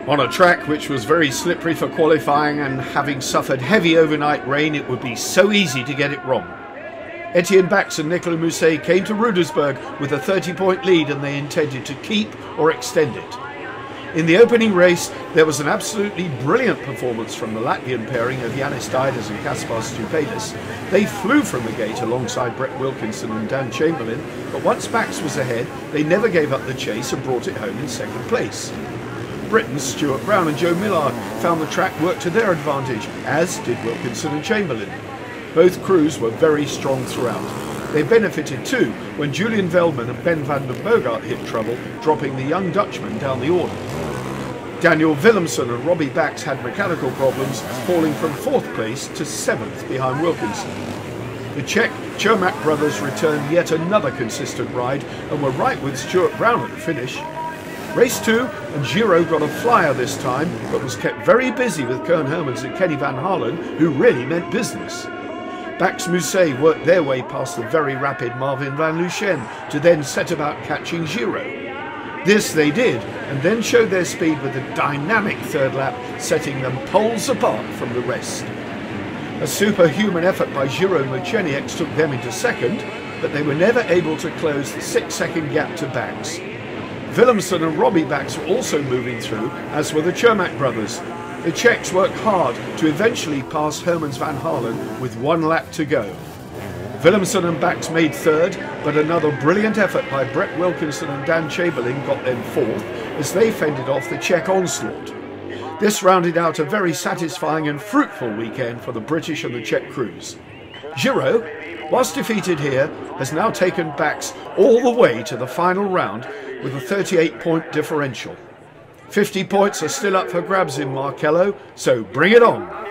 On a track which was very slippery for qualifying and having suffered heavy overnight rain, it would be so easy to get it wrong. Etienne Bax and Nicolas Mousset came to Rudersberg with a 30-point lead, and they intended to keep or extend it. In the opening race, there was an absolutely brilliant performance from the Latvian pairing of Jānis Daidas and Kaspars Stupaitis. They flew from the gate alongside Brett Wilkinson and Dan Chamberlain, but once Bax was ahead, they never gave up the chase and brought it home in second place. Britain's Stuart Brown and Joe Millard found the track work to their advantage, as did Wilkinson and Chamberlain. Both crews were very strong throughout. They benefited too when Julian Veldman and Ben van den Bogart hit trouble, dropping the young Dutchman down the order. Daniel Willemsen and Robbie Bax had mechanical problems, falling from 4th place to 7th behind Wilkinson. The Czech Čermák brothers returned yet another consistent ride and were right with Stuart Brown at the finish. Race 2, and Giro got a flyer this time, but was kept very busy with Koen Hermans and Kenny van Harlen, who really meant business. Bax Mousset worked their way past the very rapid Marvin van Lucien to then set about catching Giro. This they did, and then showed their speed with a dynamic third lap, setting them poles apart from the rest. A superhuman effort by Giro Mocenieks took them into second, but they were never able to close the 6-second gap to Bax. Willemsen and Robbie Bax were also moving through, as were the Čermák brothers. The Czechs worked hard to eventually pass Hermans van Harlen with 1 lap to go. Willemsen and Bax made 3rd, but another brilliant effort by Brett Wilkinson and Dan Chamberlain got them 4th as they fended off the Czech onslaught. This rounded out a very satisfying and fruitful weekend for the British and the Czech crews. Giro, whilst defeated here, has now taken Bax all the way to the final round with a 38-point differential. 50 points are still up for grabs in Markello, so bring it on!